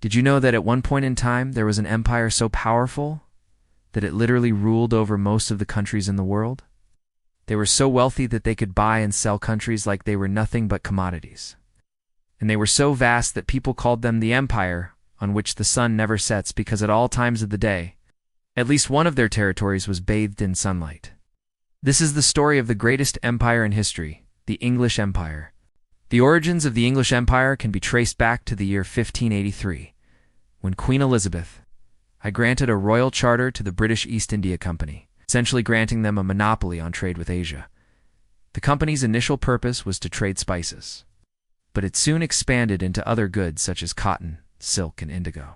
Did you know that at one point in time there was an empire so powerful that it literally ruled over most of the countries in the world? They were so wealthy that they could buy and sell countries like they were nothing but commodities. And they were so vast that people called them the empire on which the sun never sets, because at all times of the day, at least one of their territories was bathed in sunlight. This is the story of the greatest empire in history, the English Empire. The origins of the English Empire can be traced back to the year 1583, when Queen Elizabeth granted a royal charter to the British East India Company, essentially granting them a monopoly on trade with Asia. The company's initial purpose was to trade spices, but it soon expanded into other goods such as cotton, silk, and indigo.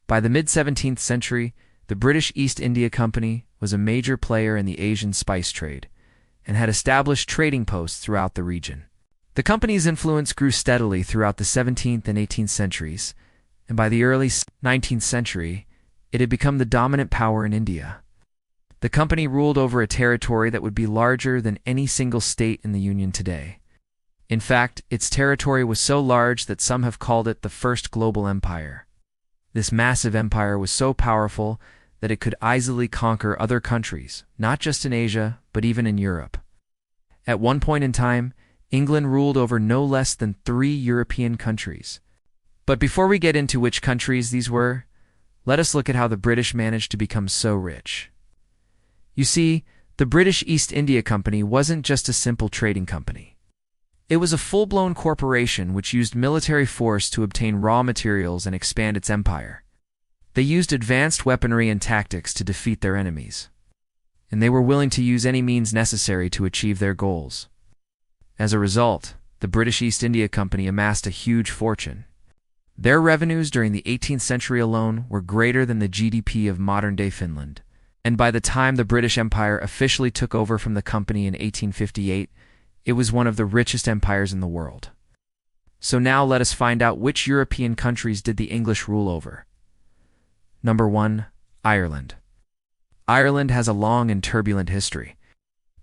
By the mid-17th century, the British East India Company was a major player in the Asian spice trade and had established trading posts throughout the region. The company's influence grew steadily throughout the 17th and 18th centuries, and by the early 19th century, it had become the dominant power in India. The company ruled over a territory that would be larger than any single state in the Union today. In fact, its territory was so large that some have called it the first global empire. This massive empire was so powerful that it could easily conquer other countries, not just in Asia, but even in Europe. At one point in time, England ruled over no less than 3 European countries. But before we get into which countries these were, let us look at how the British managed to become so rich. You see, the British East India Company wasn't just a simple trading company. It was a full-blown corporation which used military force to obtain raw materials and expand its empire. They used advanced weaponry and tactics to defeat their enemies, and they were willing to use any means necessary to achieve their goals. As a result, the British East India Company amassed a huge fortune. Their revenues during the 18th century alone were greater than the GDP of modern-day Finland, and by the time the British Empire officially took over from the company in 1858, it was one of the richest empires in the world. So now let us find out which European countries did the English rule over. Number 1. Ireland. Ireland has a long and turbulent history,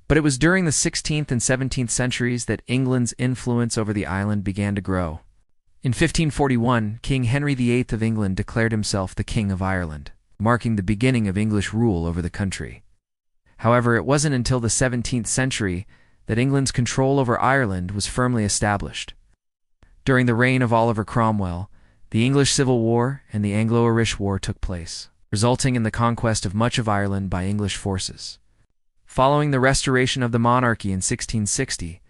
but it was during the 16th and 17th centuries that England's influence over the island began to grow. In 1541, King Henry VIII of England declared himself the King of Ireland, marking the beginning of English rule over the country. However, it wasn't until the 17th century that England's control over Ireland was firmly established. During the reign of Oliver Cromwell, the English Civil War and the Anglo-Irish War took place, resulting in the conquest of much of Ireland by English forces. Following the restoration of the monarchy in 1660,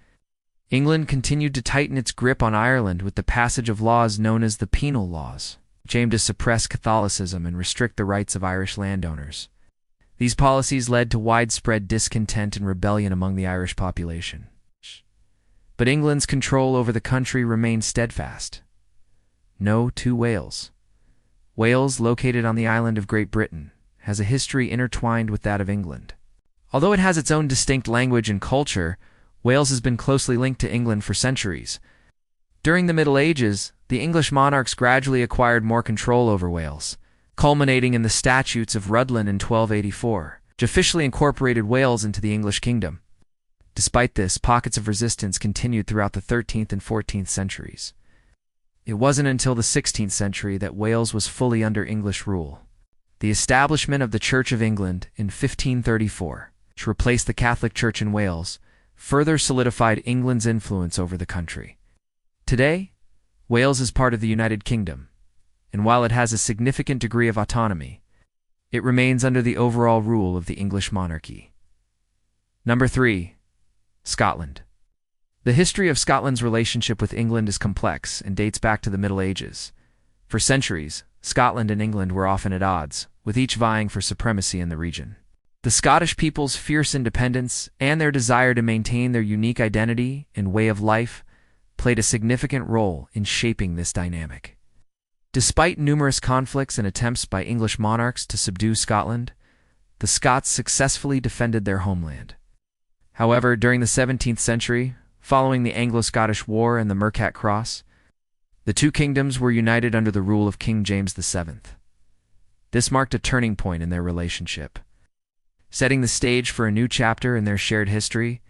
England continued to tighten its grip on Ireland with the passage of laws known as the Penal Laws, which aimed to suppress Catholicism and restrict the rights of Irish landowners. These policies led to widespread discontent and rebellion among the Irish population. But England's control over the country remained steadfast. No to Wales. Wales, located on the island of Great Britain, has a history intertwined with that of England. Although it has its own distinct language and culture, Wales has been closely linked to England for centuries. During the Middle Ages, the English monarchs gradually acquired more control over Wales, culminating in the Statutes of Rhuddlan in 1284, which officially incorporated Wales into the English kingdom. Despite this, pockets of resistance continued throughout the 13th and 14th centuries. It wasn't until the 16th century that Wales was fully under English rule. The establishment of the Church of England in 1534, which replaced the Catholic Church in Wales, further solidified England's influence over the country. Today, Wales is part of the United Kingdom, and while it has a significant degree of autonomy, it remains under the overall rule of the English monarchy. Number 3. Scotland. The history of Scotland's relationship with England is complex and dates back to the Middle Ages. For centuries, Scotland and England were often at odds, with each vying for supremacy in the region. The Scottish people's fierce independence and their desire to maintain their unique identity and way of life played a significant role in shaping this dynamic. Despite numerous conflicts and attempts by English monarchs to subdue Scotland, the Scots successfully defended their homeland. However, during the 17th century, following the Anglo-Scottish War and the Mercat Cross, the two kingdoms were united under the rule of King James VII. This marked a turning point in their relationship, setting the stage for a new chapter in their shared history.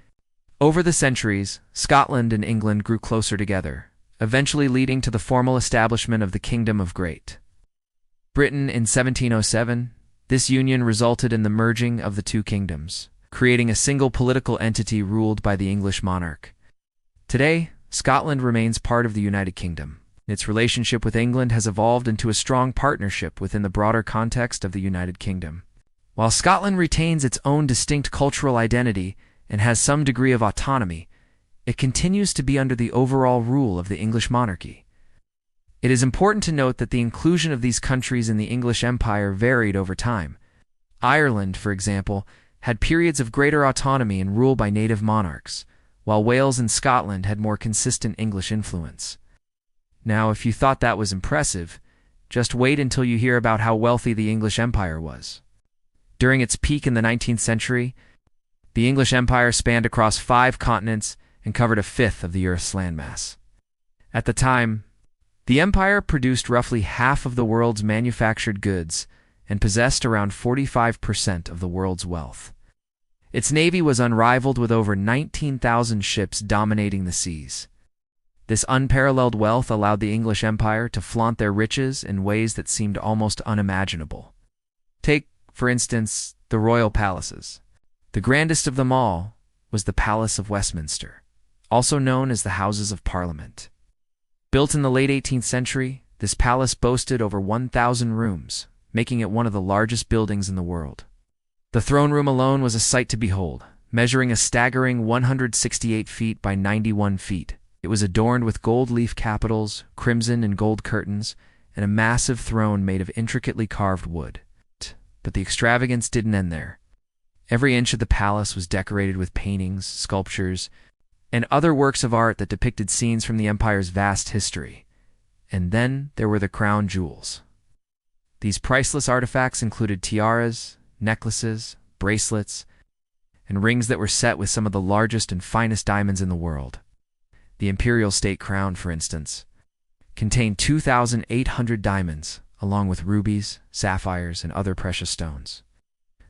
Over the centuries, Scotland and England grew closer together, eventually leading to the formal establishment of the Kingdom of Great Britain in 1707. This union resulted in the merging of the two kingdoms, creating a single political entity ruled by the English monarch. Today, Scotland remains part of the United Kingdom. Its relationship with England has evolved into a strong partnership within the broader context of the United Kingdom. While Scotland retains its own distinct cultural identity and has some degree of autonomy, it continues to be under the overall rule of the English monarchy. It is important to note that the inclusion of these countries in the English Empire varied over time. Ireland, for example, had periods of greater autonomy and rule by native monarchs, while Wales and Scotland had more consistent English influence. Now, if you thought that was impressive, just wait until you hear about how wealthy the English Empire was. During its peak in the 19th century, the English Empire spanned across 5 continents and covered a fifth of the Earth's landmass. At the time, the empire produced roughly half of the world's manufactured goods and possessed around 45% of the world's wealth. Its navy was unrivaled, with over 19,000 ships dominating the seas. This unparalleled wealth allowed the English Empire to flaunt their riches in ways that seemed almost unimaginable. Take, for instance, the royal palaces. The grandest of them all was the Palace of Westminster, also known as the Houses of Parliament. Built in the late 18th century, this palace boasted over 1,000 rooms, making it one of the largest buildings in the world. The throne room alone was a sight to behold, measuring a staggering 168 feet by 91 feet. It was adorned with gold leaf capitals, crimson and gold curtains, and a massive throne made of intricately carved wood. But the extravagance didn't end there. Every inch of the palace was decorated with paintings, sculptures, and other works of art that depicted scenes from the empire's vast history. And then there were the crown jewels. These priceless artifacts included tiaras, necklaces, bracelets, and rings that were set with some of the largest and finest diamonds in the world. The imperial state crown, for instance, contained 2,800 diamonds, along with rubies, sapphires, and other precious stones.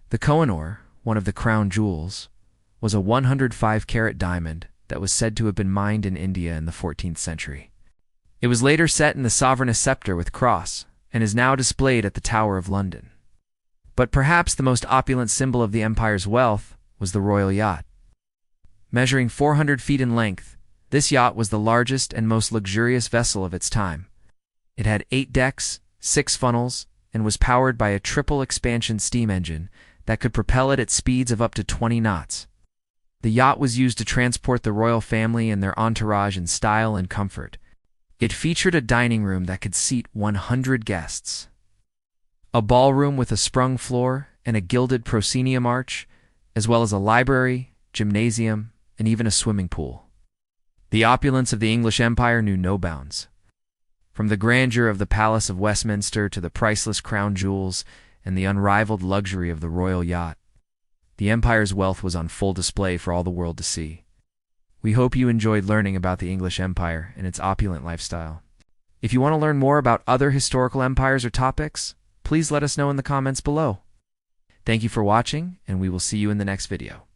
The Kohinoor, one of the crown jewels, was a 105-carat diamond that was said to have been mined in India in the 14th century. It was later set in the sovereign's scepter with cross, and is now displayed at the Tower of London. But perhaps the most opulent symbol of the empire's wealth was the royal yacht. Measuring 400 feet in length, this yacht was the largest and most luxurious vessel of its time. It had 8 decks, 6 funnels, and was powered by a triple expansion steam engine that could propel it at speeds of up to 20 knots. The yacht was used to transport the royal family and their entourage in style and comfort. It featured a dining room that could seat 100 guests, a ballroom with a sprung floor and a gilded proscenium arch, as well as a library, gymnasium, and even a swimming pool. The opulence of the English Empire knew no bounds. From the grandeur of the Palace of Westminster to the priceless crown jewels and the unrivaled luxury of the royal yacht, the empire's wealth was on full display for all the world to see. We hope you enjoyed learning about the English Empire and its opulent lifestyle. If you want to learn more about other historical empires or topics, please let us know in the comments below. Thank you for watching, and we will see you in the next video.